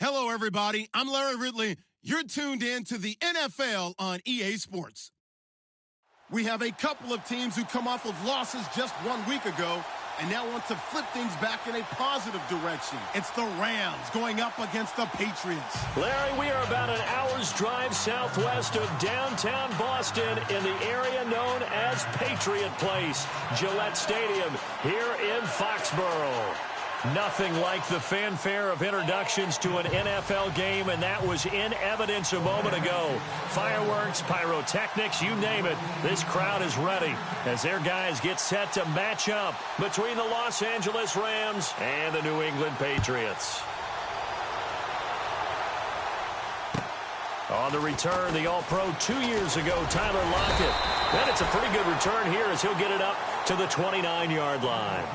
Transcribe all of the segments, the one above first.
Hello, everybody. I'm Larry Ridley. You're tuned in to the NFL on EA Sports. We have a couple of teams who come off of losses just 1 week ago and now want to flip things back in a positive direction. It's the Rams going up against the Patriots. Larry, we are about an hour's drive southwest of downtown Boston in the area known as Patriot Place, Gillette Stadium here in Foxborough. Nothing like the fanfare of introductions to an NFL game, and that was in evidence a moment ago. Fireworks, pyrotechnics, you name it. This crowd is ready as their guys get set to match up between the Los Angeles Rams and the New England Patriots. On the return, the All-Pro 2 years ago, Tyler Lockett. And it's a pretty good return here as he'll get it up to the 29-yard line.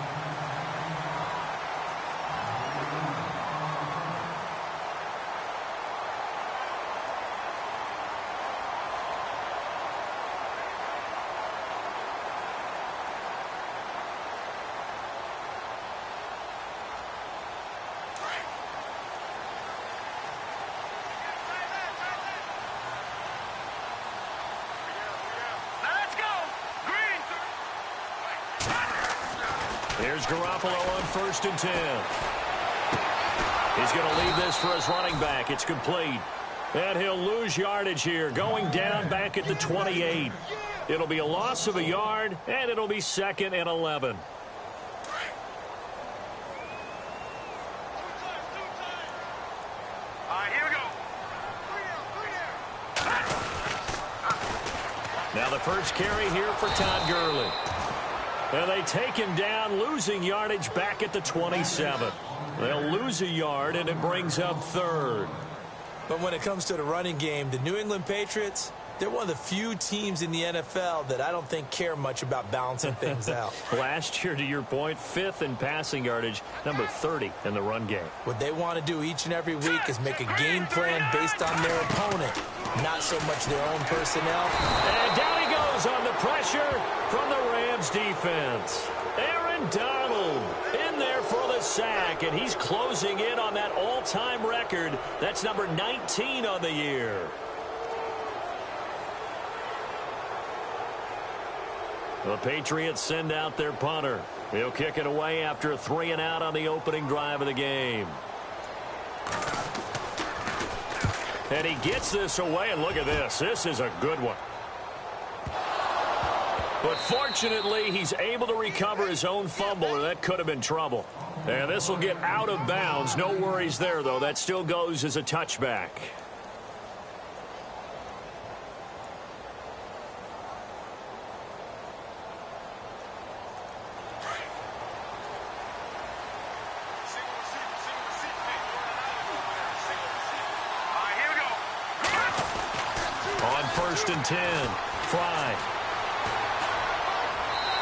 Here's Garoppolo on 1st and 10. He's going to leave this for his running back. It's complete. And he'll lose yardage here, going down back at the 28. It'll be a loss of a yard, and it'll be 2nd and 11. Here we go. Now the first carry here for Todd Gurley. And they take him down, losing yardage back at the 27. They'll lose a yard, and it brings up 3rd. But when it comes to the running game, the New England Patriots, they're one of the few teams in the NFL that I don't think care much about balancing things out. Last year, to your point, 5th in passing yardage, number 30 in the run game. What they want to do each and every week is make a game plan based on their opponent, not so much their own personnel. And down he goes on the pressure from the Rams defense. Aaron Donald in there for the sack, and he's closing in on that all-time record. That's number 19 on the year. The Patriots send out their punter. He'll kick it away after a 3-and-out on the opening drive of the game. And he gets this away, and look at this. This is a good one. But fortunately, he's able to recover his own fumble, or that could have been trouble. And this will get out of bounds. No worries there, though. That still goes as a touchback. On 1st and 10, Fry.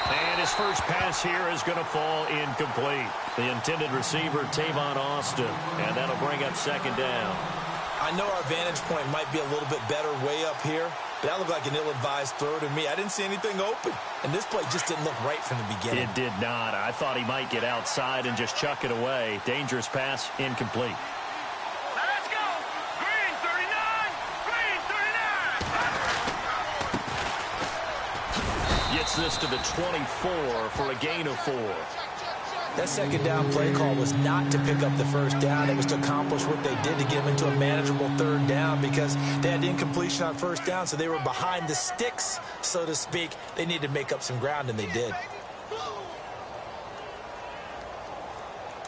And his first pass here is going to fall incomplete. The intended receiver, Tavon Austin. And that'll bring up 2nd down. I know our vantage point might be a little bit better way up here, but that looked like an ill-advised throw to me. I didn't see anything open. And this play just didn't look right from the beginning. It did not. I thought he might get outside and just chuck it away. Dangerous pass, incomplete. Let's go. Green 39. Green 39. Gets this to the 24 for a gain of 4. That 2nd down play call was not to pick up the 1st down. It was to accomplish what they did to get them into a manageable 3rd down because they had incompletion on 1st down, so they were behind the sticks, so to speak. They needed to make up some ground, and they did.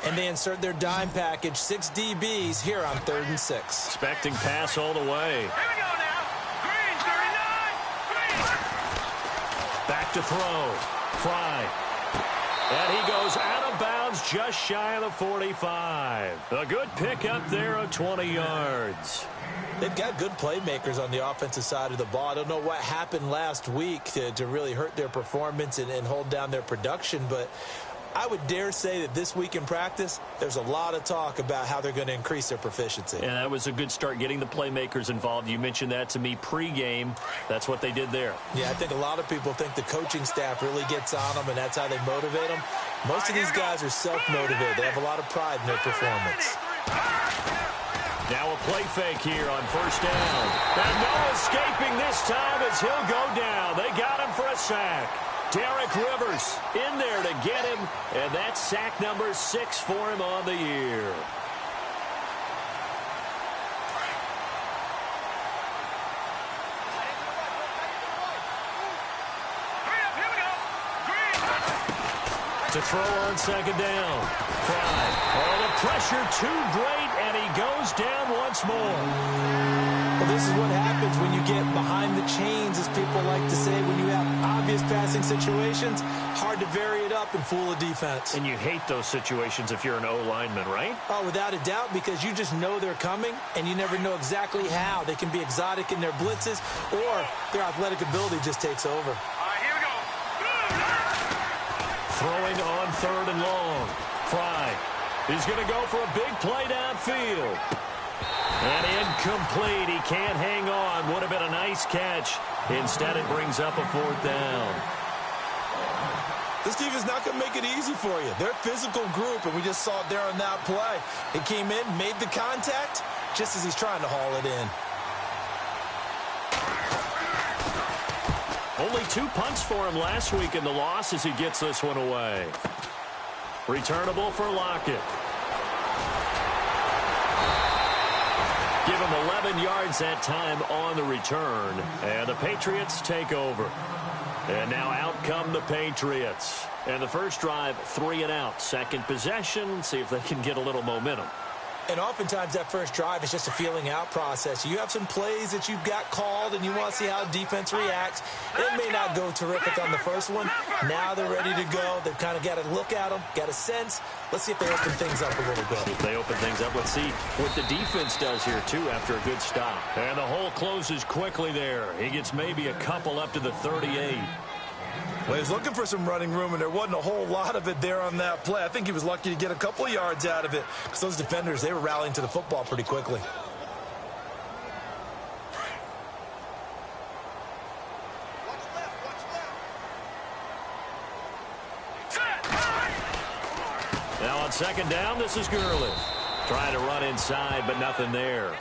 And they insert their dime package, 6 DBs here on 3rd and 6. Expecting pass all the way. Here we go now. Green 39. Green. Back to throw. Fry. And he goes out of bounds just shy of the 45. A good pickup there of 20 yards. They've got good playmakers on the offensive side of the ball. I don't know what happened last week to really hurt their performance and hold down their production, but I would dare say that this week in practice, there's a lot of talk about how they're going to increase their proficiency. And that was a good start, getting the playmakers involved. You mentioned that to me pregame. That's what they did there. Yeah, I think a lot of people think the coaching staff really gets on them, and that's how they motivate them. Most of these guys are self-motivated. They have a lot of pride in their performance. Now a play fake here on first down. And no escaping this time as he'll go down. They got him for a sack. Derek Rivers in there to get him, and that's sack number 6 for him on the year. To throw on second down. Fry. Oh, the pressure too great, and he goes down once more. Well, this is what happens when you get behind the chains, as people like to say. When you have obvious passing situations, hard to vary it up and fool a defense. And you hate those situations if you're an O-lineman, right? Oh, without a doubt, because you just know they're coming, and you never know exactly how. They can be exotic in their blitzes, or their athletic ability just takes over. Throwing on third and long. Fry. He's going to go for a big play downfield. And incomplete. He can't hang on. Would have been a nice catch. Instead, it brings up a fourth down. This team is not going to make it easy for you. They're a physical group, and we just saw it there on that play. He came in, made the contact, just as he's trying to haul it in. Only 2 punts for him last week in the loss as he gets this one away. Returnable for Lockett. Give him 11 yards that time on the return. And the Patriots take over. And now out come the Patriots. And the first drive, 3 and out. Second possession, see if they can get a little momentum. And oftentimes that first drive is just a feeling out process. You have some plays that you've got called and you want to see how defense reacts. It may not go terrific on the first one. Now they're ready to go. They've kind of got to look at them, got a sense. Let's see if they open things up a little bit. If they open things up, let's see what the defense does here, too, after a good stop. And the hole closes quickly there. He gets maybe a couple up to the 38. Well, he was looking for some running room, and there wasn't a whole lot of it there on that play. I think he was lucky to get a couple of yards out of it because those defenders, they were rallying to the football pretty quickly. Now on second down, this is Gurley. Trying to run inside, but nothing there.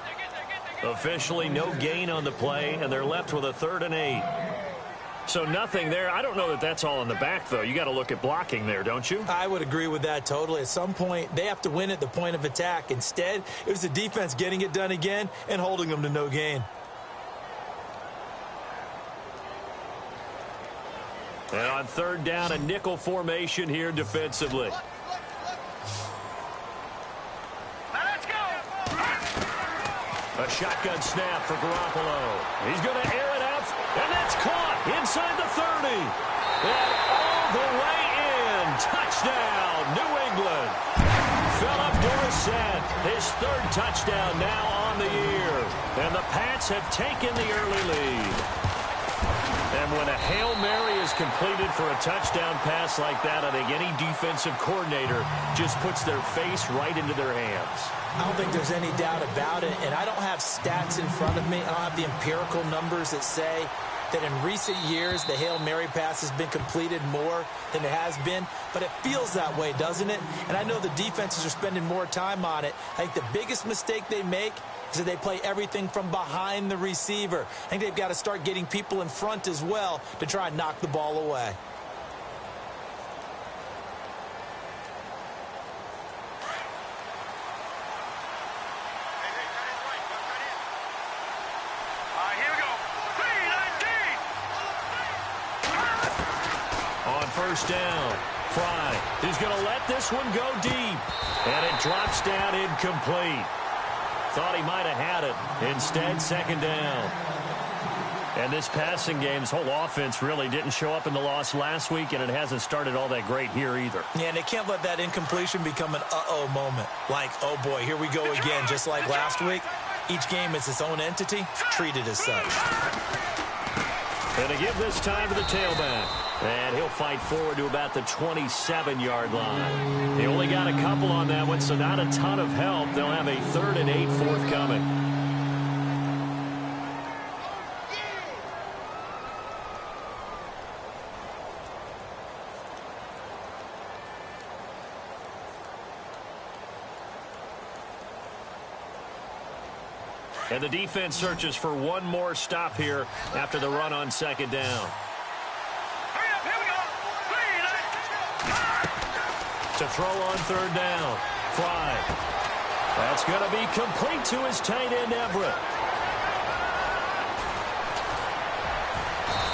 Officially no gain on the play, and they're left with a 3rd and 8. So nothing there. I don't know that that's all in the back, though. You got to look at blocking there, don't you? I would agree with that totally. At some point, they have to win at the point of attack. Instead, it was the defense getting it done again and holding them to no gain. And on third down, a nickel formation here defensively. Let's go! A shotgun snap for Garoppolo. He's going to air it out, and that's caught inside the 30. And all the way in. Touchdown, New England. Philip Dorsett, his 3rd touchdown now on the year. And the Pats have taken the early lead. And when a Hail Mary is completed for a touchdown pass like that, I think any defensive coordinator just puts their face right into their hands. I don't think there's any doubt about it, and I don't have stats in front of me. I don't have the empirical numbers that say that in recent years the Hail Mary pass has been completed more than it has been, but it feels that way, doesn't it? And I know the defenses are spending more time on it. I think the biggest mistake they make is that they play everything from behind the receiver. I think they've got to start getting people in front as well to try and knock the ball away. First down. Fry. He's going to let this one go deep. And it drops down incomplete. Thought he might have had it. Instead, second down. And this passing game, this whole offense really didn't show up in the loss last week, and it hasn't started all that great here either. Yeah, and they can't let that incompletion become an uh-oh moment. Like, oh boy, here we go again, just like last week. Each game is its own entity, treated as such. And to give this time to the tailback. And he'll fight forward to about the 27-yard line. They only got a couple on that one, so not a ton of help. They'll have a 3rd and 8 forthcoming. And the defense searches for one more stop here after the run on second down. To throw on third down. Fry. That's going to be complete to his tight end, Everett.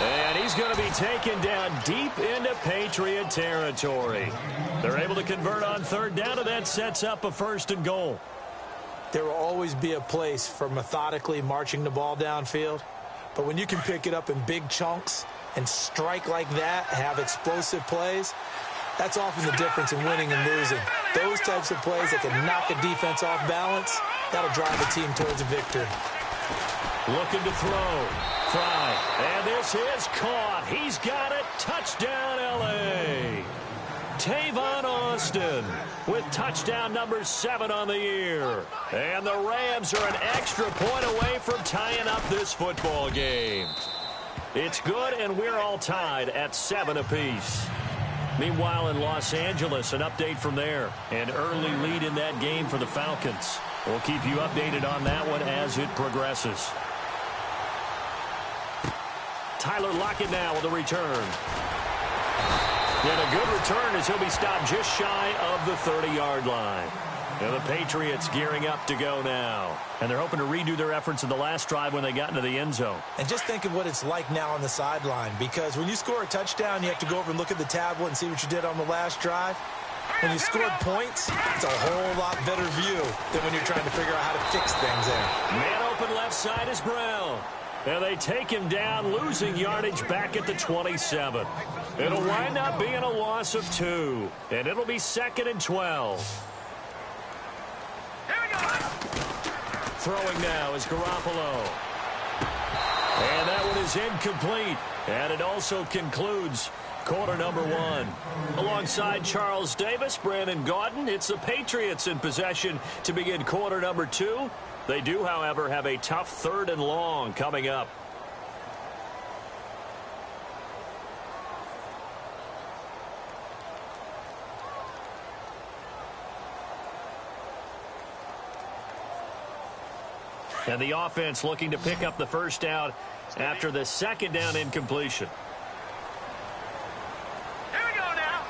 And he's going to be taken down deep into Patriot territory. They're able to convert on third down, and that sets up a 1st and goal. There will always be a place for methodically marching the ball downfield. But when you can pick it up in big chunks and strike like that, have explosive plays, that's often the difference in winning and losing. Those types of plays that can knock a defense off balance, that'll drive a team towards a victory. Looking to throw. Fry. And this is caught. He's got it. Touchdown, L.A. Tavon Austin with touchdown number 7 on the year. And the Rams are an extra point away from tying up this football game. It's good, and we're all tied at 7 apiece. Meanwhile, in Los Angeles, an update from there. An early lead in that game for the Falcons. We'll keep you updated on that one as it progresses. Tyler Lockett now with a return. And a good return as he'll be stopped just shy of the 30-yard line. And the Patriots gearing up to go now. And they're hoping to redo their efforts in the last drive when they got into the end zone. And just think of what it's like now on the sideline, because when you score a touchdown, you have to go over and look at the tablet and see what you did on the last drive. When you scored points, it's a whole lot better view than when you're trying to figure out how to fix things there. Man open left side is Brown. And they take him down, losing yardage back at the 27. It'll wind up being a loss of 2. And it'll be 2nd and 12. Throwing now is Garoppolo. And that one is incomplete. And it also concludes quarter number 1. Alongside Charles Davis, Brandon Gaudin, it's the Patriots in possession to begin quarter number 2. They do, however, have a tough 3rd and long coming up. And the offense looking to pick up the first down after the 2nd down incompletion. Here we go now.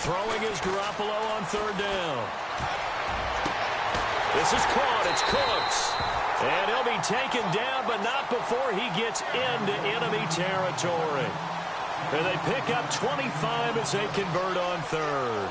Throwing is Garoppolo on 3rd down. This is caught. It's Cooks. And he'll be taken down, but not before he gets into enemy territory. And they pick up 25 as they convert on 3rd.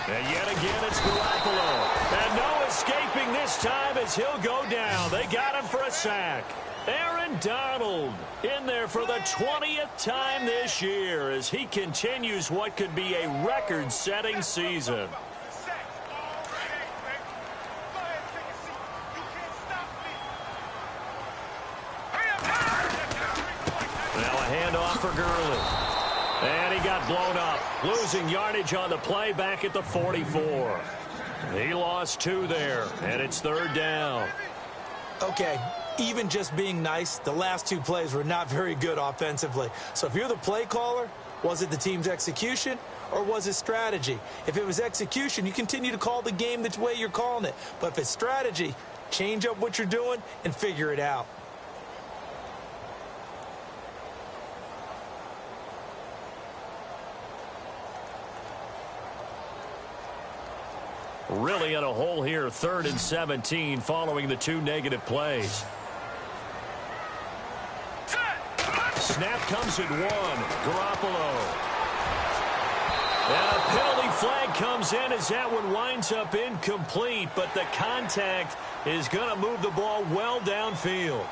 And yet again, it's Garoppolo. And no escaping this time as he'll go down. They got him for a sack. Aaron Donald in there for the 20th time this year as he continues what could be a record-setting season. Now a handoff for Gurley. And he got blown up, losing yardage on the play back at the 44. He lost 2 there, and it's 3rd down. Okay, even just being nice, the last 2 plays were not very good offensively. So if you're the play caller, was it the team's execution or was it strategy? If it was execution, you continue to call the game the way you're calling it. But if it's strategy, change up what you're doing and figure it out. Really in a hole here, 3rd and 17 following the 2 negative plays. Snap comes at 1. Garoppolo. And a penalty flag comes in as that one winds up incomplete, but the contact is going to move the ball well downfield.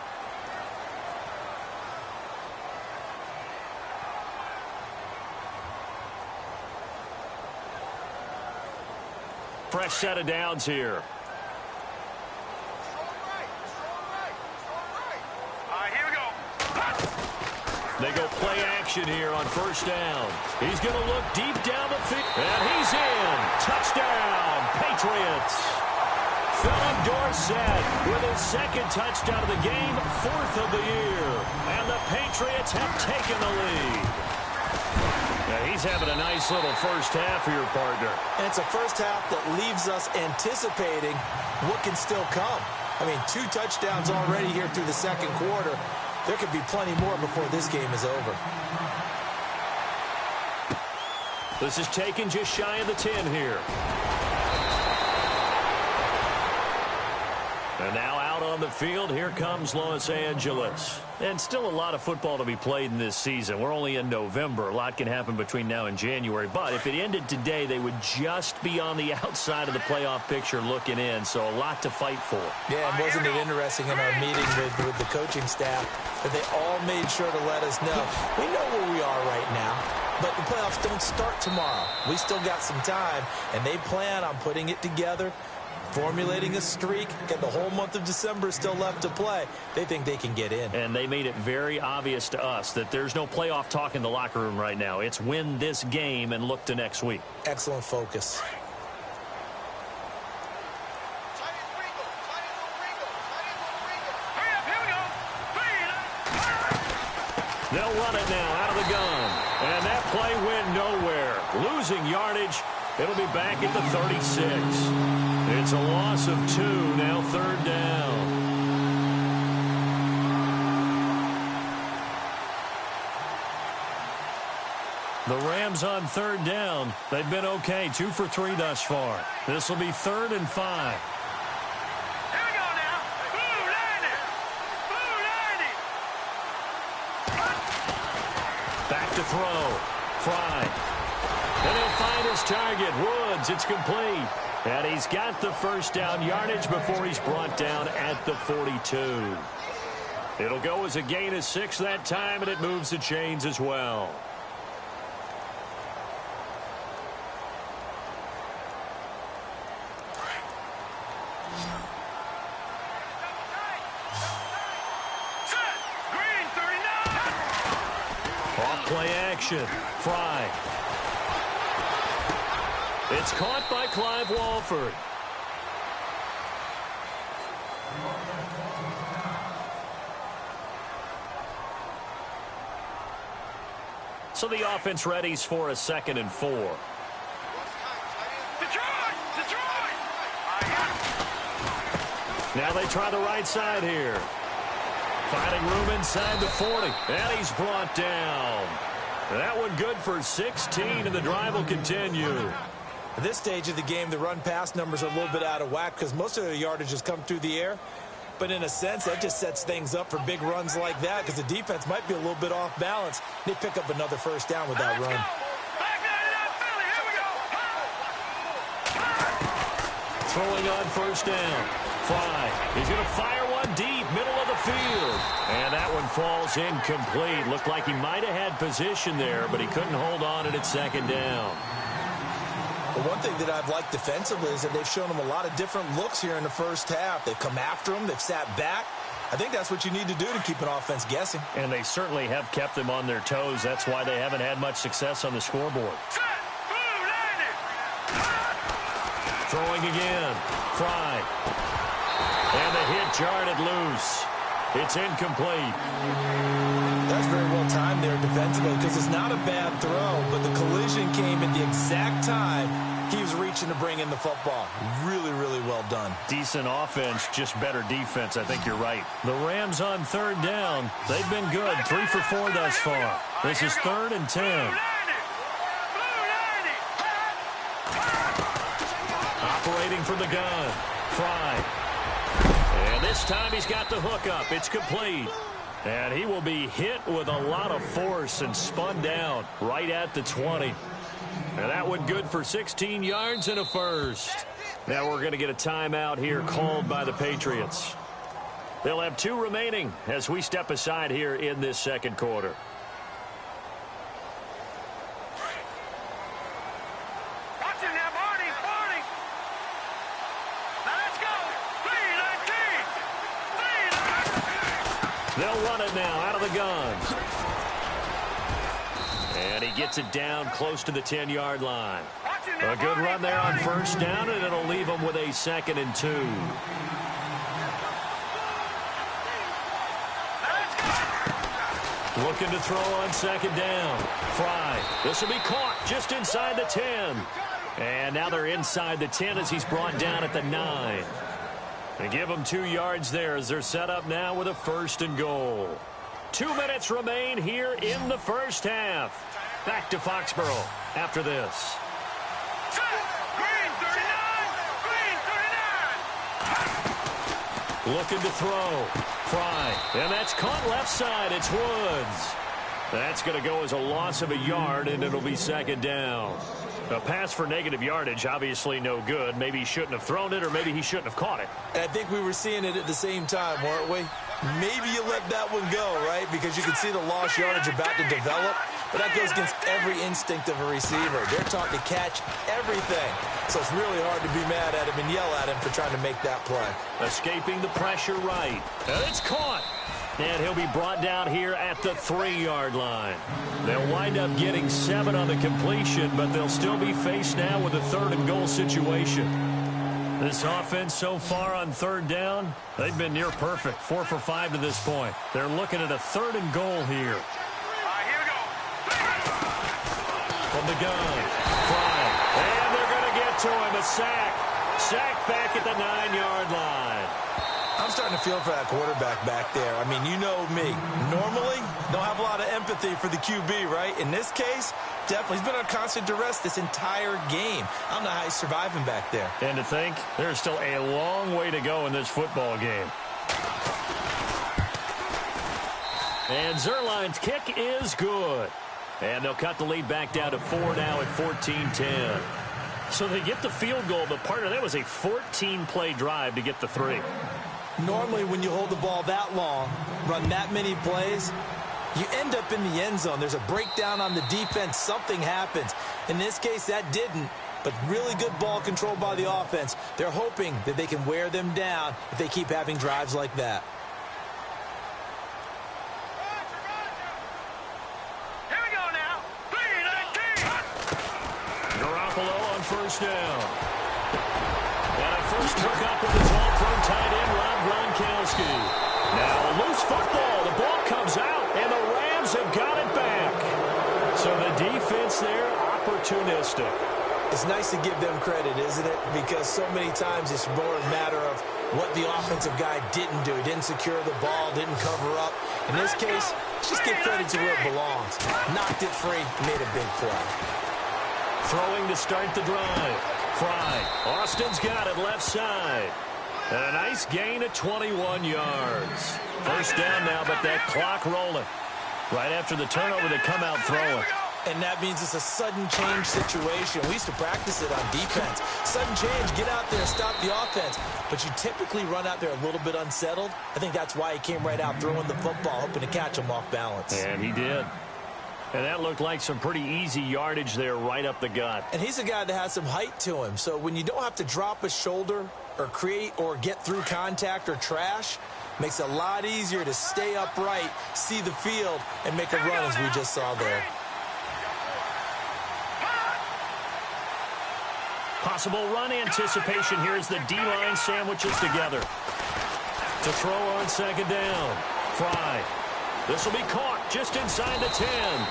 Fresh set of downs here. Here we go. They go play action here on 1st down. He's going to look deep down the field. And he's in. Touchdown, Patriots. Philip Dorsett with his second touchdown of the game, 4th of the year. And the Patriots have taken the lead. Now he's having a nice little first half for your partner. And it's a first half that leaves us anticipating what can still come. I mean, 2 touchdowns already here through the second quarter. There could be plenty more before this game is over. This is taken just shy of the 10 here. And now out on the field, here comes Los Angeles. And still a lot of football to be played in this season. We're only in November. A lot can happen between now and January. But if it ended today, they would just be on the outside of the playoff picture looking in. So a lot to fight for. Yeah, and wasn't it interesting in our meeting with the coaching staff that they all made sure to let us know, we know where we are right now, but the playoffs don't start tomorrow. We still got some time, and they plan on putting it together, formulating a streak, got the whole month of December still left to play. They think they can get in. And they made it very obvious to us that there's no playoff talk in the locker room right now. It's win this game and look to next week. Excellent focus. They'll run it now out of the gun. And that play went nowhere. Losing yardage. It'll be back at the 36. It's a loss of 2, now 3rd down. The Rams on 3rd down. They've been okay, 2 for 3 thus far. This will be 3rd and 5. Here we go now. Blue Lightning. Blue Lightning. Back to throw. Fry. And he'll find his target. Woods, it's complete. And he's got the first down yardage before he's brought down at the 42. It'll go as a gain of 6 that time, and it moves the chains as well. Set. Green 39. Off play action. Fry. It's caught by Clive Walford. So the offense readies for a 2nd and 4. Detroit. Detroit. Now they try the right side here. Finding room inside the 40. And he's brought down. That one good for 16, and the drive will continue. At this stage of the game, the run-pass numbers are a little bit out of whack because most of the yardage has come through the air. But in a sense, that just sets things up for big runs like that because the defense might be a little bit off balance. They pick up another first down with that run. Back 99 Philly. Here we go. Throwing on first down. Fry. He's going to fire one deep, middle of the field. And that one falls incomplete. Looked like he might have had position there, but he couldn't hold on it at 2nd down. Well, one thing that I've liked defensively is that they've shown them a lot of different looks here in the first half. They've come after them. They've sat back. I think that's what you need to do to keep an offense guessing. And they certainly have kept them on their toes. That's why they haven't had much success on the scoreboard. Set. Blue Lightning. Throwing again. Fry. And the hit jarred it loose. It's incomplete. That's very well timed there defensively because it's not a bad throw, but the collision came at the exact time he was reaching to bring in the football. Really, really well done. Decent offense, just better defense. I think you're right. The Rams on 3rd down. They've been good. 3 for 4 thus far. This is 3rd and 10. Operating from the gun. Fry. And this time he's got the hook up. It's complete. And he will be hit with a lot of force and spun down right at the 20. And that one good for 16 yards and a first. Now we're going to get a timeout here called by the Patriots. They'll have 2 remaining as we step aside here in this second quarter. Watch him now, Barney. Barney. Now let's go. 3-19. They'll run it now out of the gun. And he gets it down close to the 10-yard line. Watch A good run there on first down, and it'll leave them with a 2nd and 2. Looking to throw on 2nd down. Fry. This will be caught just inside the 10. And now they're inside the 10 as he's brought down at the 9. They give them 2 yards there as they're set up now with a 1st and goal. 2 minutes remain here in the first half. Back to Foxborough after this. Looking to throw. Fry. And that's caught left side. It's Woods. That's going to go as a loss of a yard, and it'll be 2nd down. A pass for negative yardage, obviously no good. Maybe he shouldn't have thrown it, or maybe he shouldn't have caught it. I think we were seeing it at the same time, weren't we? Maybe you let that one go, right? Because you can see the lost yardage about to develop. But that goes against every instinct of a receiver. They're taught to catch everything. So it's really hard to be mad at him and yell at him for trying to make that play. Escaping the pressure right. And it's caught. And he'll be brought down here at the 3-yard line. They'll wind up getting 7 on the completion, but they'll still be faced now with a 3rd and goal situation. This offense so far on 3rd down, they've been near perfect. 4 for 5 to this point. They're looking at a 3rd and goal here. Here we go. From the gun. Fry. And they're going to get to him. A sack. Sack back at the 9-yard line. I'm starting to feel for that quarterback back there. I mean, you know me. Normally, don't have a lot of empathy for the QB, right? In this case, definitely. He's been on constant duress this entire game. I don't know how he's surviving back there. And to think, there's still a long way to go in this football game. And Zerline's kick is good. And they'll cut the lead back down to 4 now at 14-10. So they get the field goal, but part of that was a 14-play drive to get the 3. Normally, when you hold the ball that long, run that many plays, you end up in the end zone. There's a breakdown on the defense. Something happens. In this case, that didn't, but really good ball control by the offense. They're hoping that they can wear them down if they keep having drives like that. Here we go now. 3-19. Garoppolo on first down. And a first hook up with his all-pro tight end, Rob Gronkowski. Now a loose football. The ball comes out, and the Rams have got it back. So the defense there, opportunistic. It's nice to give them credit, isn't it? Because so many times it's more a matter of what the offensive guy didn't do. He didn't secure the ball, didn't cover up. In this case, let's just give credit to where it belongs. Knocked it free, made a big play. Throwing to start the drive. Fry. Austin's got it left side. And a nice gain of 21 yards. First down now, but that clock rolling. Right after the turnover, they come out throwing. And that means it's a sudden change situation. We used to practice it on defense. Sudden change, get out there, stop the offense. But you typically run out there a little bit unsettled. I think that's why he came right out throwing the football, hoping to catch him off balance. And he did. And that looked like some pretty easy yardage there right up the gut. And he's a guy that has some height to him. So when you don't have to drop a shoulder or create or get through contact or trash, makes it a lot easier to stay upright, see the field, and make a run as we just saw there. Possible run anticipation here as the D-line sandwiches together. To throw on second down. Fry. This will be caught just inside the 10.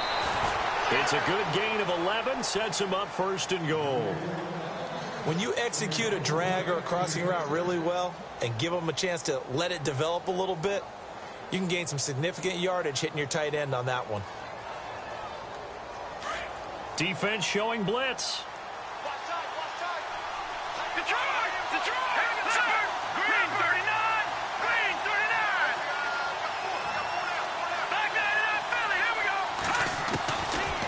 It's a good gain of 11. Sets him up first and goal. When you execute a drag or a crossing route really well and give them a chance to let it develop a little bit, you can gain some significant yardage hitting your tight end on that one. Defense showing blitz.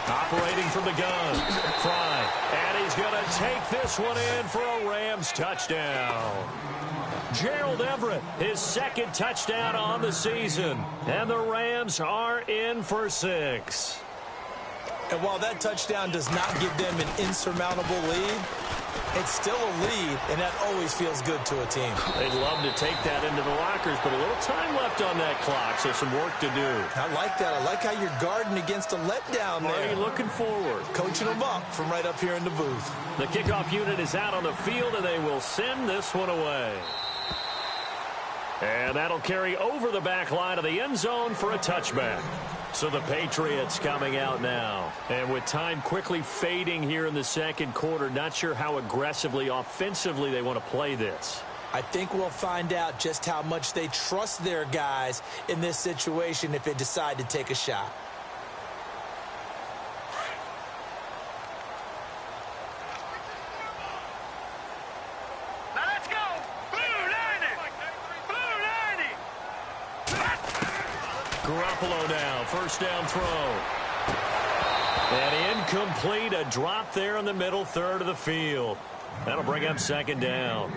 Operating from the gun. Fry. And he's going to take this one in for a Rams touchdown. Gerald Everett, his second touchdown on the season. And the Rams are in for 6. And while that touchdown does not give them an insurmountable lead, It's still a lead, and that always feels good to a team. They'd love to take that into the lockers, but a little time left on that clock, so some work to do. I like that. I like how you're guarding against a letdown there. Already looking forward. Coaching them up from right up here in the booth. The kickoff unit is out on the field, and they will send this one away. And that'll carry over the back line of the end zone for a touchback. So the Patriots coming out now. And with time quickly fading here in the second quarter, not sure how aggressively, offensively they want to play this. I think we'll find out just how much they trust their guys in this situation if they decide to take a shot. Now let's go! Blue 90! Blue 90! Garoppolo now, first down throw. And incomplete, a drop there in the middle third of the field. That'll bring up second down.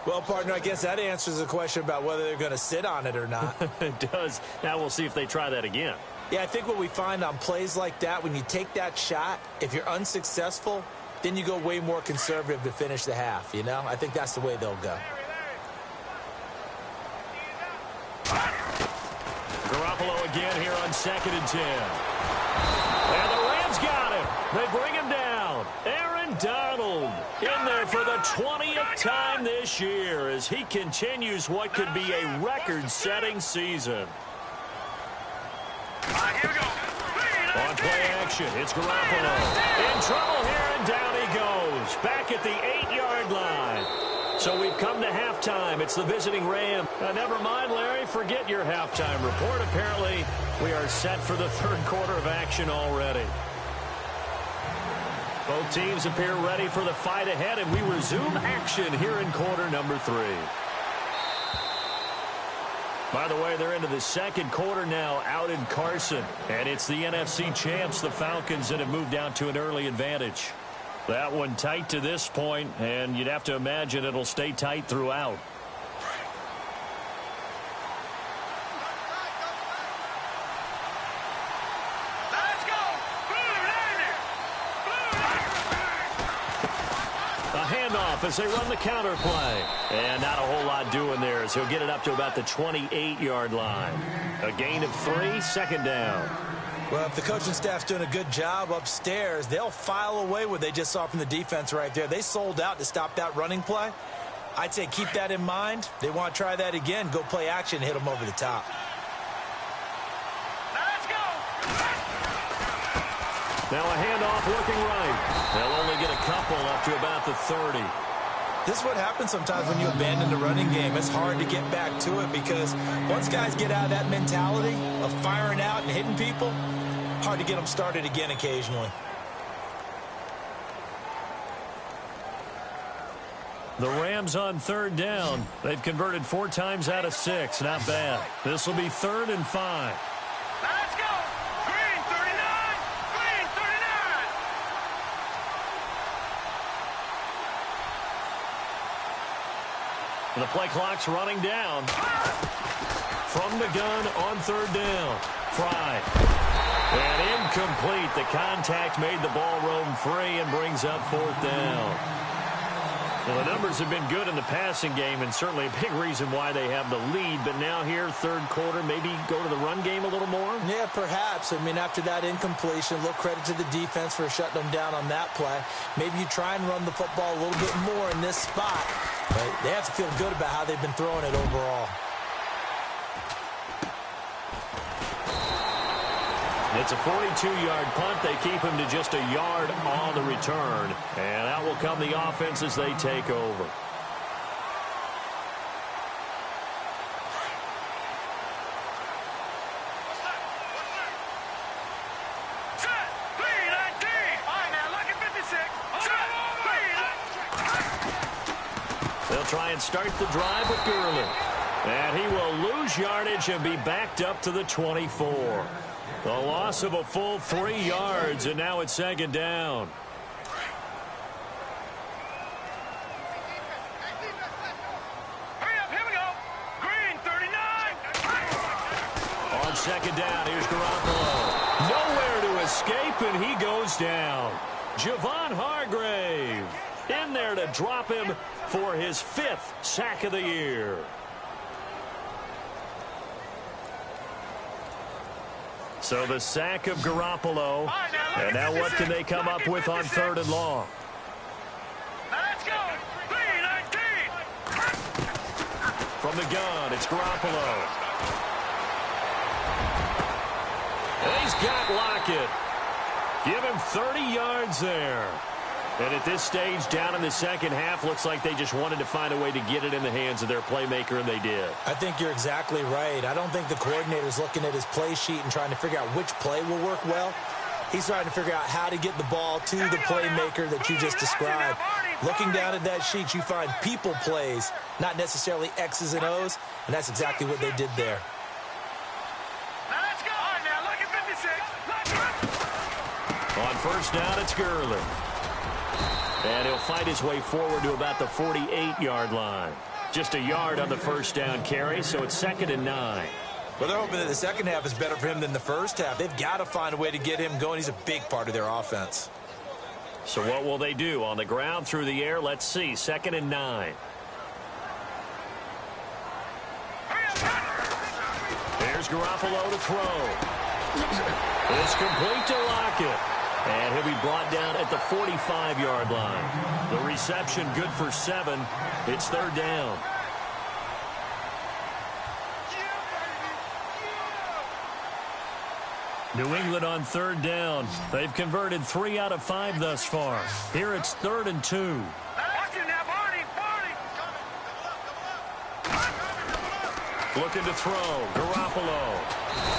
Well, partner, I guess that answers the question about whether they're going to sit on it or not. It does. Now we'll see if they try that again. Yeah, I think what we find on plays like that, when you take that shot, if you're unsuccessful, then you go way more conservative to finish the half, you know? I think that's the way they'll go. Garoppolo again here on 2nd and 10. And the Rams got him. They bring him down. Aaron Donald in there for the 20th time this year as he continues what could be a record-setting season. Here we go. On play action, it's Garoppolo. In trouble here, and down he goes. Back at the 8-yard line. So we've come to halftime. It's the visiting Ram. Never mind, Larry. Forget your halftime report. Apparently, we are set for the third quarter of action already. Both teams appear ready for the fight ahead, and we resume action here in quarter number 3. By the way, they're into the second quarter now out in Carson. And it's the NFC champs, the Falcons, that have moved out to an early advantage. That one tight to this point, and you'd have to imagine it'll stay tight throughout. Let's go! Blue 90! A handoff as they run the counter play. And not a whole lot doing there as he'll get it up to about the 28-yard line. A gain of 3, second down. Well, if the coaching staff's doing a good job upstairs, they'll file away what they just saw from the defense right there. They sold out to stop that running play. I'd say keep that in mind. They want to try that again. Go play action and hit them over the top. Now let's go! Now a handoff looking right. They'll only get a couple up to about the 30. This is what happens sometimes when you abandon the running game. It's hard to get back to it because once guys get out of that mentality of firing out and hitting people, hard to get them started again occasionally. The Rams on third down. They've converted 4 times out of 6. Not bad. This will be 3rd and 5. Now let's go! Green 39! Green 39! The play clock's running down. From the gun on third down. Fry. And incomplete. The contact made the ball roam free and brings up 4th down. Well, the numbers have been good in the passing game and certainly a big reason why they have the lead. But now here, third quarter, maybe go to the run game a little more? Yeah, perhaps. I mean, after that incompletion, a little credit to the defense for shutting them down on that play. Maybe you try and run the football a little bit more in this spot. But they have to feel good about how they've been throwing it overall. It's a 42-yard punt. They keep him to just a yard on the return. And out will come the offense as they take over. Set! Clean 19! All right, now, look at 56. Set! Clean! They'll try and start the drive with Gurley. And he will lose yardage and be backed up to the 24. The loss of a full 3 yards, and now it's second down. Hurry up, here we go! Green 39! On second down, here's Garoppolo. Nowhere to escape, and he goes down. Javon Hargrave in there to drop him for his 5th sack of the year. So the sack of Garoppolo. And now what can they come up with on 3rd and long? Let's go. 3-19. From the gun, it's Garoppolo. And he's got Lockett. Give him 30 yards there. And at this stage, down in the second half, looks like they just wanted to find a way to get it in the hands of their playmaker, and they did. I think you're exactly right. I don't think the coordinator's looking at his play sheet and trying to figure out which play will work well. He's trying to figure out how to get the ball to the playmaker that you just described. Looking down at that sheet, you find people plays, not necessarily X's and O's, and that's exactly what they did there. Let's go. Now look at 56. On 1st down, it's Gurley. And he'll fight his way forward to about the 48-yard line. Just a yard on the 1st down carry, so it's 2nd and 9. Well, they're hoping that the second half is better for him than the first half. They've got to find a way to get him going. He's a big part of their offense. So what will they do? On the ground, through the air, let's see. 2nd and 9. Here's Garoppolo to throw. It's complete to Lockett. And he'll be brought down at the 45-yard line. The reception good for 7. It's 3rd down. New England on 3rd down. They've converted 3 out of 5 thus far. Here it's 3rd and 2. Watch him now, Barney. Looking to throw. Garoppolo.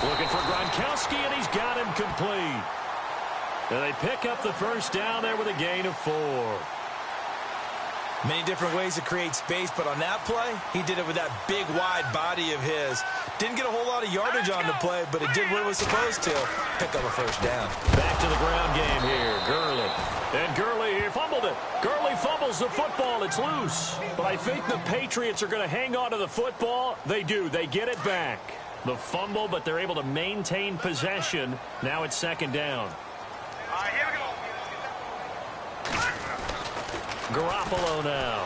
Looking for Gronkowski, and he's got him complete. And they pick up the 1st down there with a gain of 4. Many different ways to create space, but on that play, he did it with that big, wide body of his. Didn't get a whole lot of yardage on the play, but it did what it was supposed to. Pick up a 1st down. Back to the ground game here. Gurley. And Gurley, he fumbled it. Gurley fumbles the football. It's loose. But I think the Patriots are going to hang on to the football. They do. They get it back. The fumble, but they're able to maintain possession. Now it's 2nd down. All right, here we go. Garoppolo now.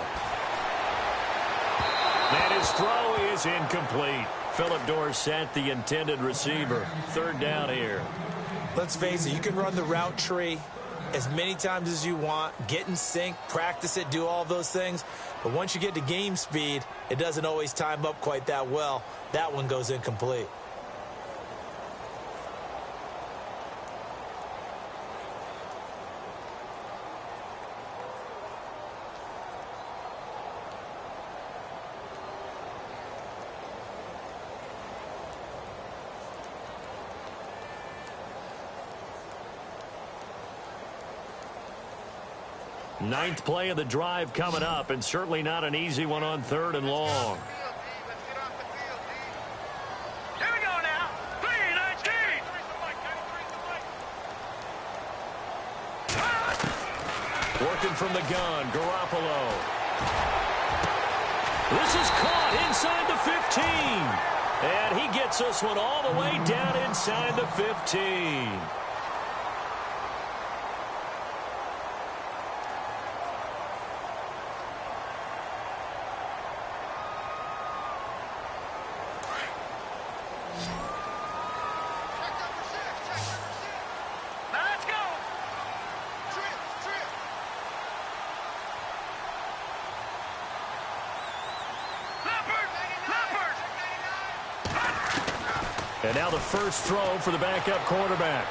And his throw is incomplete. Phillip Dorsett, the intended receiver. 3rd down here. Let's face it, you can run the route tree as many times as you want, get in sync, practice it, do all those things. But once you get to game speed, it doesn't always time up quite that well. That one goes incomplete. Ninth play of the drive coming up, and certainly not an easy one on 3rd and long. Here we go now. 3-19. Working from the gun, Garoppolo. This is caught inside the 15. And he gets this one all the way down inside the 15. And now the first throw for the backup quarterback.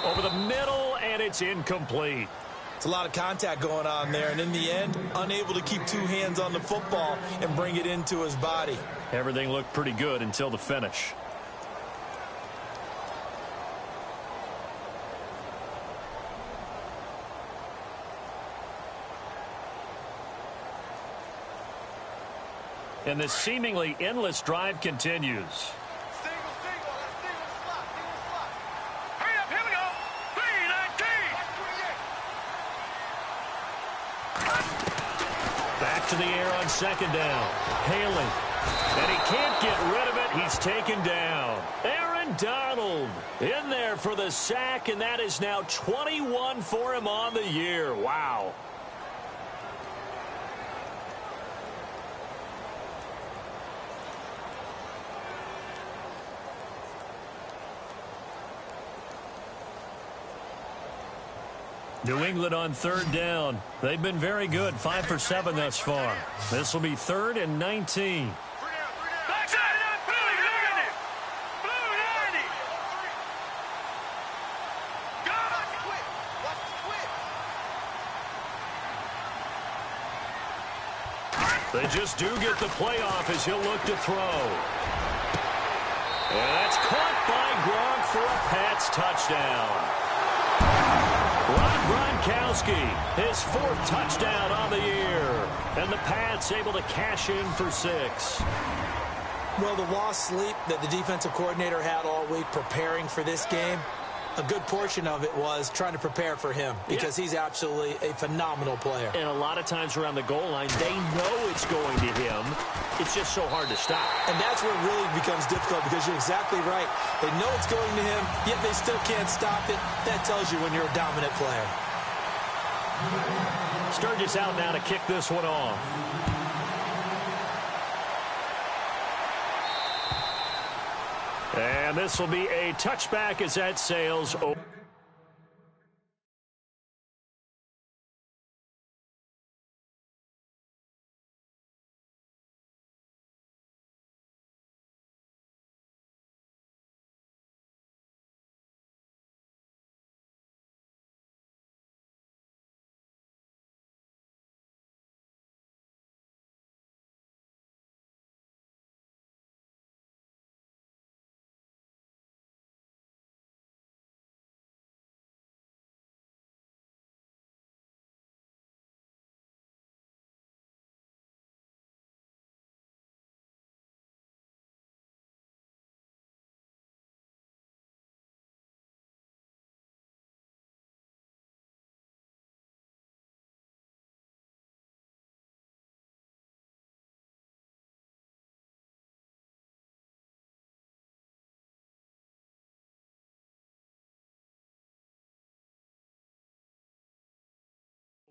Over the middle, and it's incomplete. It's a lot of contact going on there, and in the end, unable to keep 2 hands on the football and bring it into his body. Everything looked pretty good until the finish. And this seemingly endless drive continues. Single slot. Hurry up, here we go. 3-19. Back to the air on 2nd down. Haley And he can't get rid of it. He's taken down. Aaron Donald in there for the sack, and that is now 21 for him on the year. Wow. New England on third down. They've been very good, 5 for 7 thus far. This will be 3rd and 19. They just do get the playoff as he'll look to throw. And that's caught by Gronk for a Pats touchdown. Rob Gronkowski, his 4th touchdown on the year. And the Pats able to cash in for 6. Well, the lost sleep that the defensive coordinator had all week preparing for this game, a good portion of it was trying to prepare for him because he's absolutely a phenomenal player. And a lot of times around the goal line, they know it's going to him. It's just so hard to stop. And that's where it really becomes difficult because you're exactly right. They know it's going to him, yet they still can't stop it. That tells you when you're a dominant player. Sturgis out now to kick this one off. And this will be a touchback as that sails over.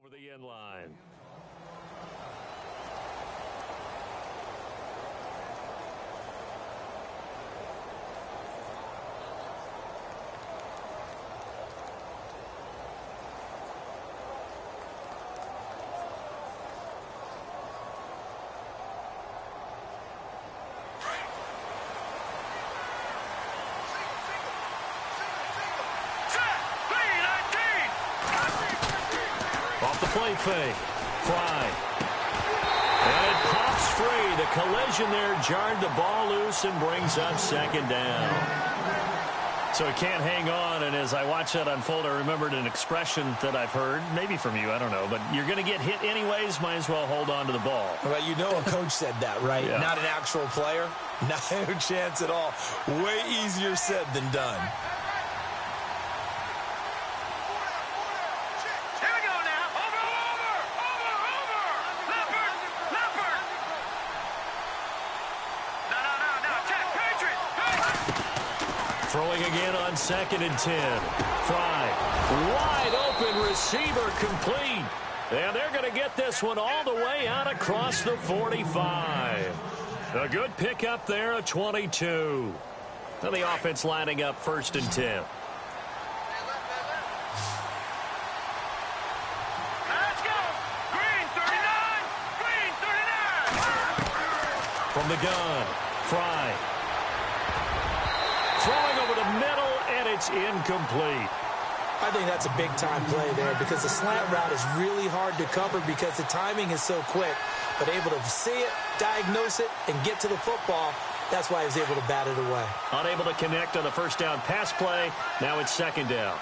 Over the end line. Off the play fake. Fry. And it pops free. The collision there jarred the ball loose and brings up 2nd down. So it can't hang on, and as I watch that unfold, I remembered an expression that I've heard, maybe from you, I don't know, but you're going to get hit anyways, might as well hold on to the ball. Well, you know a coach said that, right? Yeah. Not an actual player. No chance at all. Way easier said than done. Throwing again on 2nd and 10. Fry. Wide open receiver complete. And they're going to get this one all the way out across the 45. A good pickup there, a 22. And the offense lining up 1st and 10. Let's go. Green 39. Green 39. From the gun. Fry. Throwing over the middle, and it's incomplete. I think that's a big-time play there because the slant route is really hard to cover because the timing is so quick. But able to see it, diagnose it, and get to the football, that's why he was able to bat it away. Unable to connect on the 1st down pass play. Now it's 2nd down.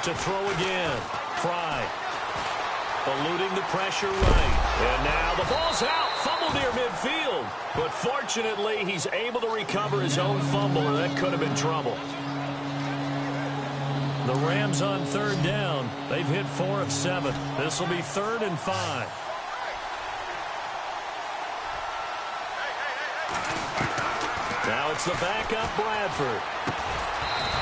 To throw again. Fry. Eluding the pressure right. And now the ball's out. Fumble near midfield. But fortunately, he's able to recover his own fumble, and that could have been trouble. The Rams on third down. They've hit 4 of 7. This will be 3rd and 5. Now it's the backup Bradford.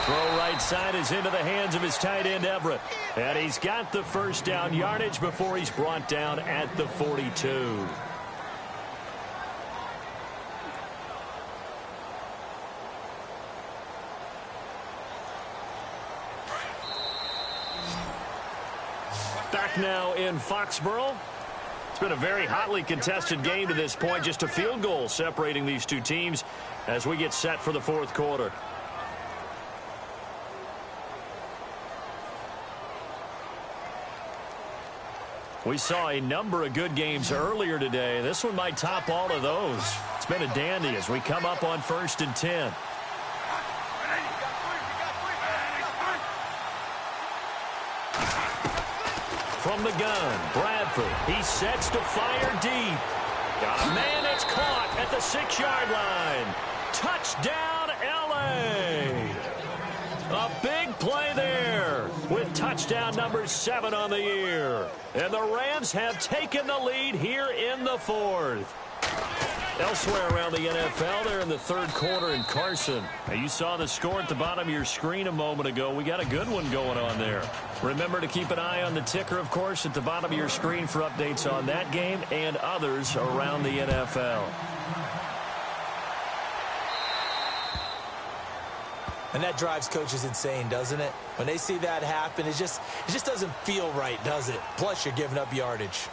Throw right side is into the hands of his tight end Everett. And he's got the first down yardage before he's brought down at the 42. Back now in Foxborough. It's been a very hotly contested game to this point. Just a field goal separating these two teams as we get set for the 4th quarter. We saw a number of good games earlier today. This one might top all of those. It's been a dandy as we come up on 1st and 10. From the gun, Bradford. He sets to fire deep. Got a man that's caught at the 6-yard line. Touchdown, L.A. A big play there with touchdown number 7 on the year. And the Rams have taken the lead here in the 4th. Elsewhere around the NFL, they're in the 3rd quarter in Carson. Now, you saw the score at the bottom of your screen a moment ago. We got a good one going on there. Remember to keep an eye on the ticker, of course, at the bottom of your screen for updates on that game and others around the NFL. And that drives coaches insane, doesn't it? When they see that happen, it just doesn't feel right, does it? Plus, you're giving up yardage.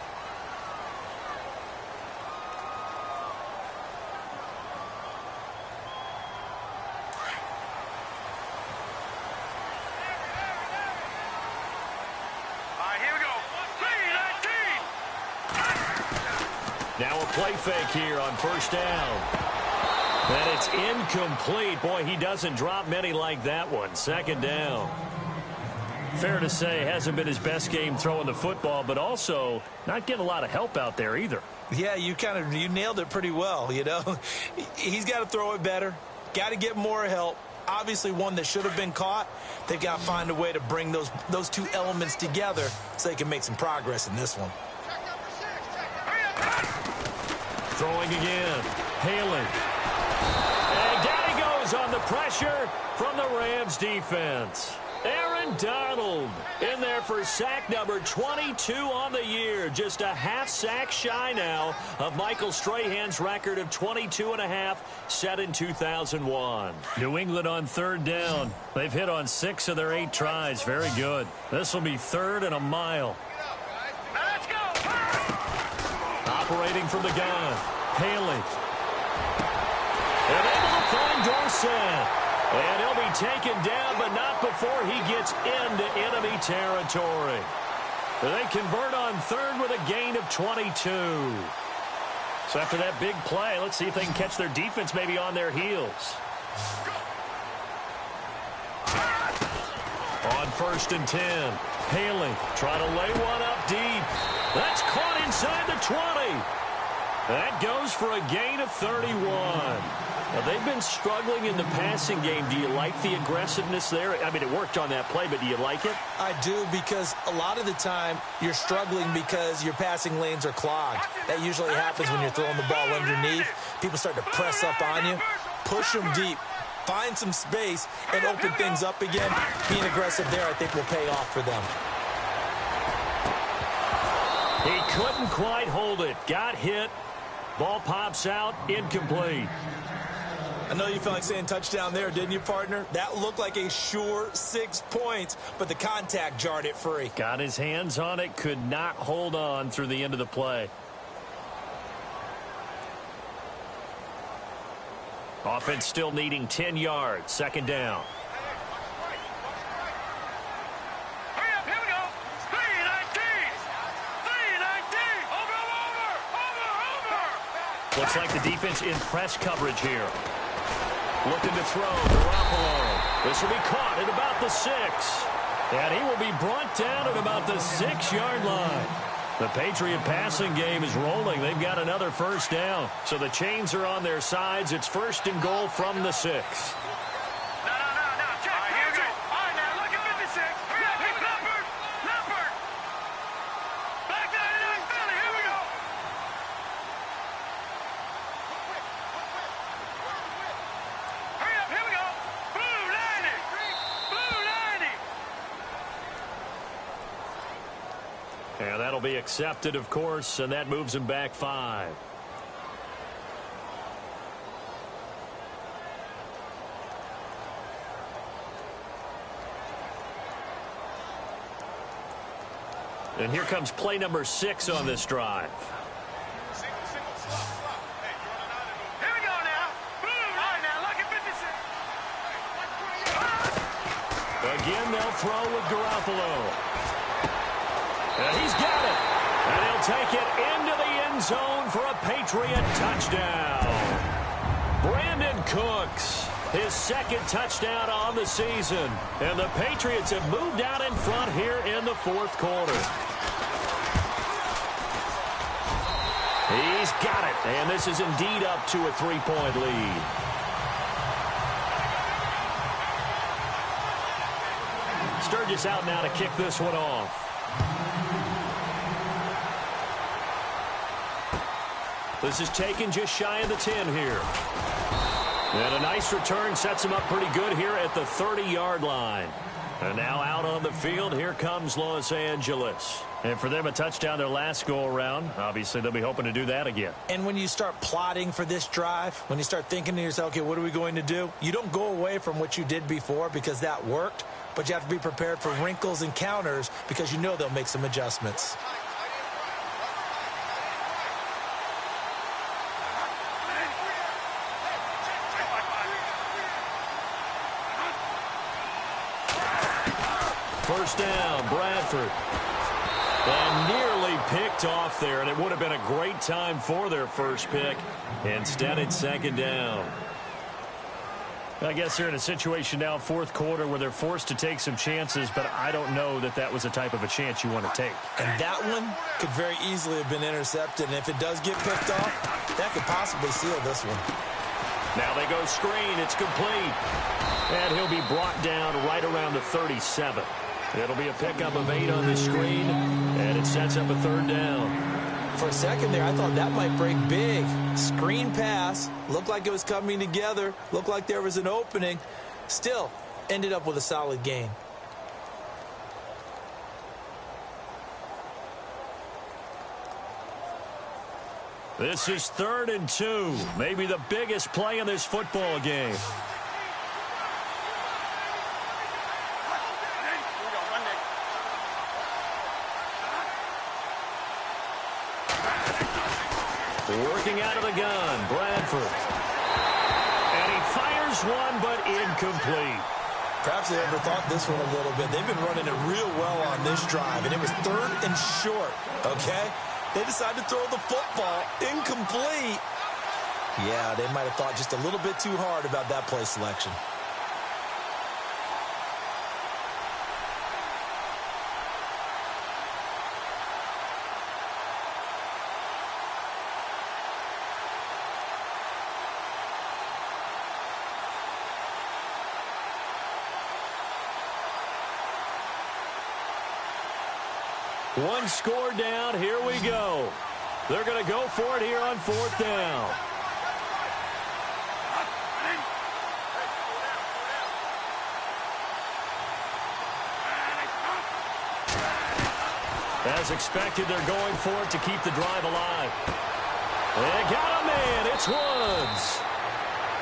Now a play fake here on 1st down. And it's incomplete. Boy, he doesn't drop many like that one. 2nd down. Fair to say, hasn't been his best game throwing the football, but also not getting a lot of help out there either. Yeah, you nailed it pretty well, you know. He's got to throw it better. Got to get more help. Obviously one that should have been caught. They've got to find a way to bring those two elements together so they can make some progress in this one. Throwing again. Haley. And down he goes on the pressure from the Rams defense. Aaron Donald in there for sack number 22 on the year. Just a half sack shy now of Michael Strahan's record of 22.5 set in 2001. New England on 3rd down. They've hit on 6 of their 8 tries. Very good. This will be 3rd and a mile. Operating from the gun. Haley. And able to find Dorsett. And he'll be taken down, but not before he gets into enemy territory. They convert on 3rd with a gain of 22. So after that big play, let's see if they can catch their defense maybe on their heels. On 1st and 10, Haley trying to lay one up deep. That's caught inside the 20. That goes for a gain of 31. Now, they've been struggling in the passing game. Do you like the aggressiveness there? I mean, it worked on that play, but do you like it? I do, because a lot of the time you're struggling because your passing lanes are clogged. That usually happens when you're throwing the ball underneath. People start to press up on you. Push them deep. Find some space and open things up again. Being aggressive there, I think, will pay off for them. He couldn't quite hold it. Got hit. Ball pops out. Incomplete. I know you felt like saying touchdown there, didn't you, partner? That looked like a sure 6 points, but the contact jarred it free. Got his hands on it. Could not hold on through the end of the play. Offense still needing 10 yards. 2nd down. Looks like the defense in press coverage here. Looking to throw. Garoppolo. This will be caught at about the 6. And he will be brought down at about the 6-yard line. The Patriot passing game is rolling. They've got another 1st down. So the chains are on their sides. It's 1st and goal from the 6. No. Check. All right, here we go. All right, now look at 56. That'll be accepted, of course, and that moves him back 5. And here comes play number 6 on this drive. Here we go now. Boom. All right, now, look at 56. Again, they'll throw with Garoppolo. And he's got it. And he'll take it into the end zone for a Patriot touchdown. Brandon Cooks, his second touchdown on the season. And the Patriots have moved out in front here in the fourth quarter. He's got it. And this is indeed up to a 3-point lead. Sturgis out now to kick this one off. This is taken just shy of the 10 here. And a nice return sets him up pretty good here at the 30-yard line. And now out on the field, here comes Los Angeles. And for them, a touchdown their last go-around. Obviously, they'll be hoping to do that again. And when you start plotting for this drive, when you start thinking to yourself, okay, what are we going to do? You don't go away from what you did before because that worked, but you have to be prepared for wrinkles and counters because you know they'll make some adjustments. First down, Bradford. And nearly picked off there, and it would have been a great time for their first pick. Instead, it's second down. I guess they're in a situation now, fourth quarter, where they're forced to take some chances, but I don't know that that was the type of a chance you want to take. And that one could very easily have been intercepted, and if it does get picked off, that could possibly seal this one. Now they go screen. It's complete. And he'll be brought down right around the 37. It'll be a pickup of 8 on the screen, and it sets up a third down. For a second there, I thought that might break big. Screen pass. Looked like it was coming together. Looked like there was an opening. Still, ended up with a solid gain. This is 3rd and 2. Maybe the biggest play in this football game. Working out of the gun, Bradford. And he fires one, but incomplete. Perhaps they overthought this one a little bit. They've been running it real well on this drive, and it was 3rd and short, okay? They decided to throw the football incomplete. Yeah, they might have thought just a little bit too hard about that play selection. One score down. Here we go. They're going to go for it here on 4th down. As expected, they're going for it to keep the drive alive. They got a man. It's Woods.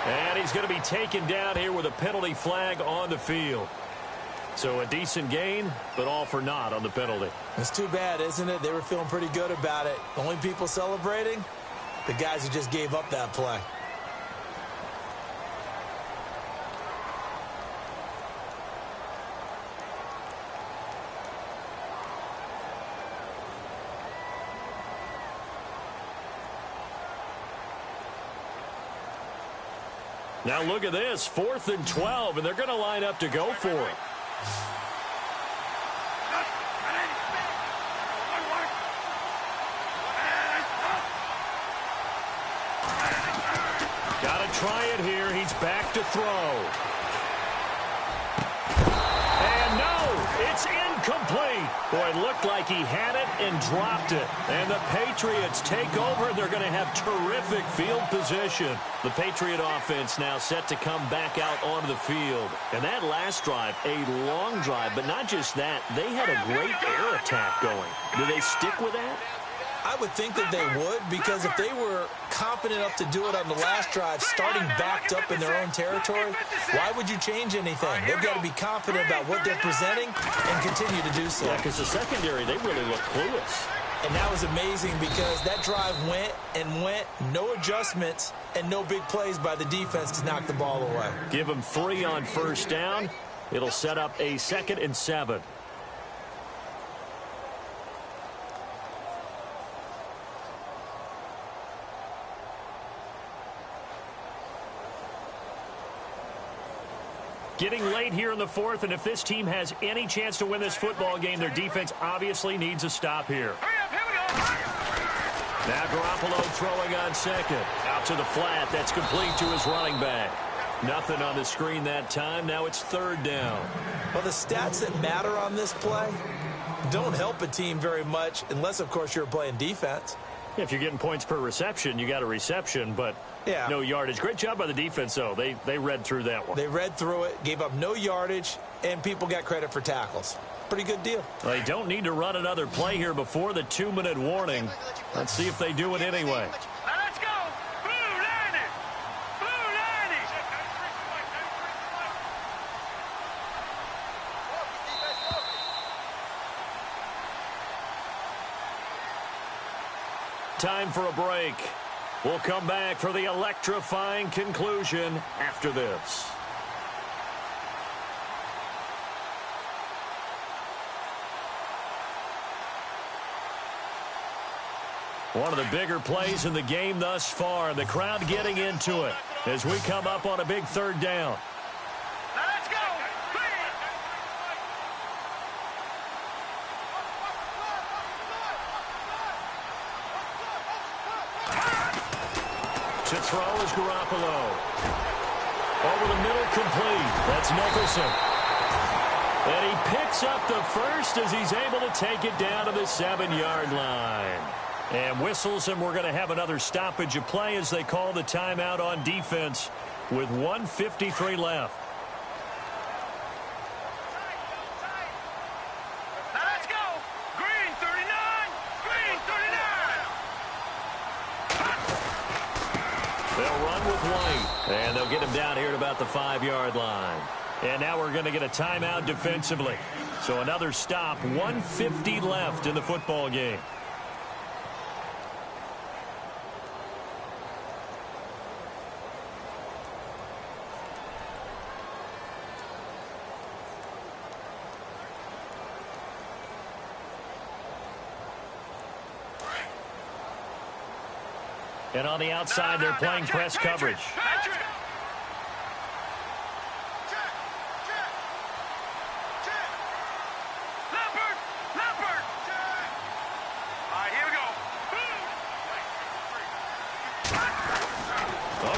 And he's going to be taken down here with a penalty flag on the field. So a decent gain, but all for naught on the penalty. It's too bad, isn't it? They were feeling pretty good about it. The only people celebrating, the guys who just gave up that play. Now look at this, 4th and 12, and they're going to line up to go for it. Got to try it here. He's back to throw. And no, it's complete. Boy, it looked like he had it and dropped it. And the Patriots take over. They're going to have terrific field position. The Patriot offense now set to come back out onto the field. And that last drive, a long drive, but not just that. They had a great air attack going. Do they stick with that? I would think that they would, because if they were confident enough to do it on the last drive, starting backed up in their own territory, why would you change anything? They've got to be confident about what they're presenting and continue to do so. Yeah, because the secondary, they really look clueless. And that was amazing because that drive went and went, no adjustments, and no big plays by the defense to knock the ball away. Give them 3 on first down. It'll set up a 2nd and 7. Getting late here in the 4th, and if this team has any chance to win this football game, their defense obviously needs a stop here. Now Garoppolo throwing on 2nd. Out to the flat. That's complete to his running back. Nothing on the screen that time. Now it's 3rd down. Well, the stats that matter on this play don't help a team very much unless, of course, you're playing defense. If you're getting points per reception, you got a reception, but no yardage. Great job by the defense, though. They read through that one. They read through it, gave up no yardage, and people got credit for tackles. Pretty good deal. They don't need to run another play here before the 2-minute warning. Let's see if they do it anyway. Now let's go. Blue 90. Blue 90. Time for a break. We'll come back for the electrifying conclusion after this. One of the bigger plays in the game thus far. The crowd getting into it as we come up on a big 3rd down. Now let's go. To throw is Garoppolo. Over the middle, complete. That's Nicholson. And he picks up the first as he's able to take it down to the 7-yard line. And whistles, and we're going to have another stoppage of play as they call the timeout on defense with 1:53 left. Now let's go. Green 39. Green 39. They'll run with White, and they'll get him down here at about the 5-yard line. And now we're going to get a timeout defensively. So another stop, 1:50 left in the football game. And on the outside, they're playing press coverage.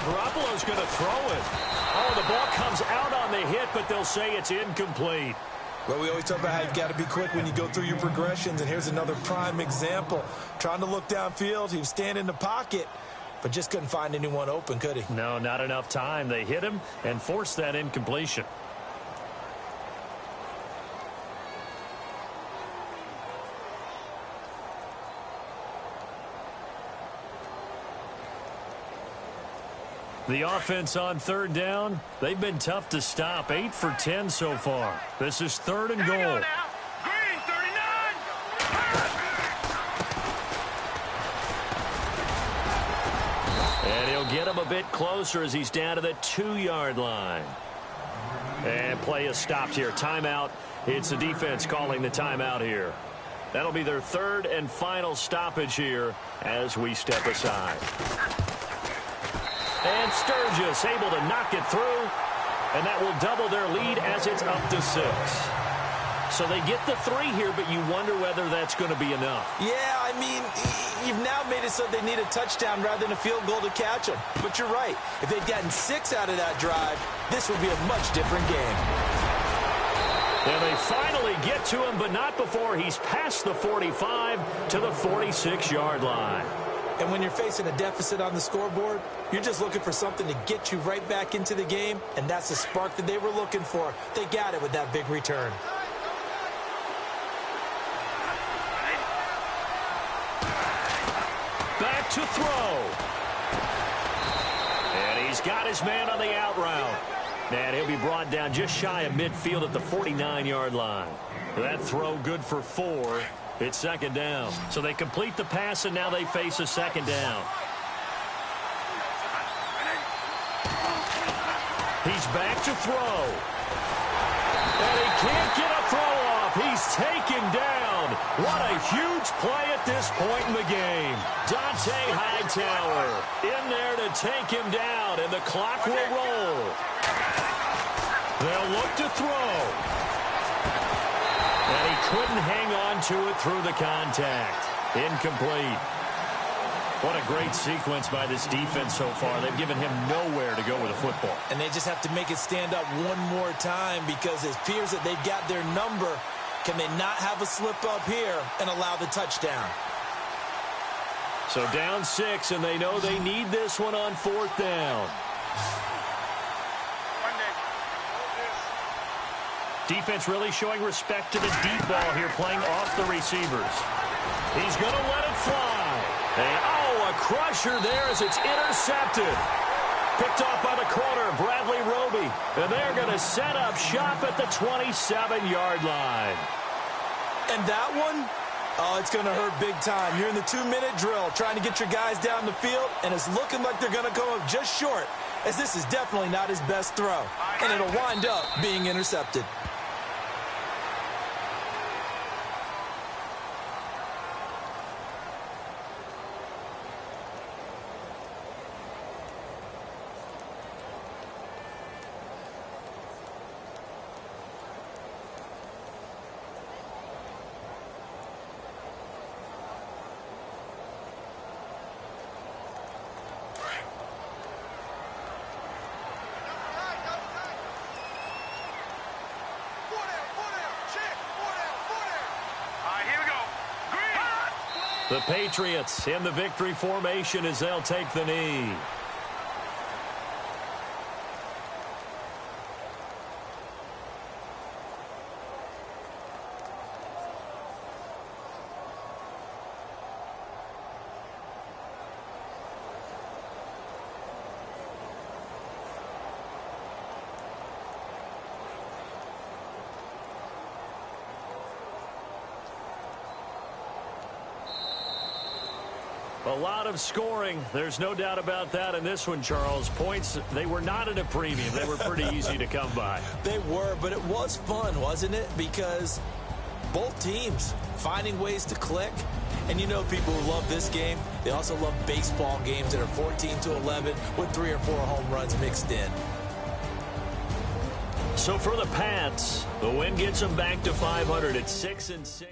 Garoppolo's going to throw it. Oh, the ball comes out on the hit, but they'll say it's incomplete. Well, we always talk about how you've got to be quick when you go through your progressions, and here's another prime example. Trying to look downfield, he was standing in the pocket, but just couldn't find anyone open, could he? No, not enough time. They hit him and forced that incompletion. The offense on 3rd down, they've been tough to stop. 8 for 10 so far. This is 3rd and goal. Green 39. And he'll get him a bit closer as he's down to the 2-yard line. And play is stopped here. Timeout. It's the defense calling the timeout here. That'll be their 3rd and final stoppage here as we step aside. And Sturgis able to knock it through, and that will double their lead as it's up to 6. So they get the 3 here, but you wonder whether that's going to be enough. Yeah, I mean, you've now made it so they need a touchdown rather than a field goal to catch them. But you're right. If they'd gotten 6 out of that drive, this would be a much different game. And they finally get to him, but not before he's past the 45 to the 46-yard line. And when you're facing a deficit on the scoreboard, you're just looking for something to get you right back into the game, and that's the spark that they were looking for. They got it with that big return. Back to throw. And he's got his man on the out route. And he'll be brought down just shy of midfield at the 49-yard line. That throw good for 4. It's second down. So they complete the pass, and now they face a second down. He's back to throw. And he can't get a throw off. He's taken down. What a huge play at this point in the game. Dante Hightower in there to take him down, and the clock will roll. They'll look to throw. And he couldn't hang on to it through the contact. Incomplete. What a great sequence by this defense so far. They've given him nowhere to go with the football. And they just have to make it stand up one more time, because it appears that they've got their number. Can they not have a slip up here and allow the touchdown? So down 6, and they know they need this one on 4th down. Defense really showing respect to the deep ball here, playing off the receivers. He's going to let it fly. And, a crusher there as it's intercepted. Picked off by the corner, Bradley Roby. And they're going to set up shop at the 27-yard line. And that one, it's going to hurt big time. You're in the 2-minute drill trying to get your guys down the field, and it's looking like they're going to go up just short, as this is definitely not his best throw. And it'll wind up being intercepted. The Patriots in the victory formation as they'll take the knee. A lot of scoring. There's no doubt about that in this one, Charles. Points, they were not at a premium. They were pretty easy to come by. They were, but it was fun, wasn't it? Because both teams finding ways to click. And you know people who love this game, they also love baseball games that are 14-11 with 3 or 4 home runs mixed in. So for the Pats, the win gets them back to 500 at 6-6.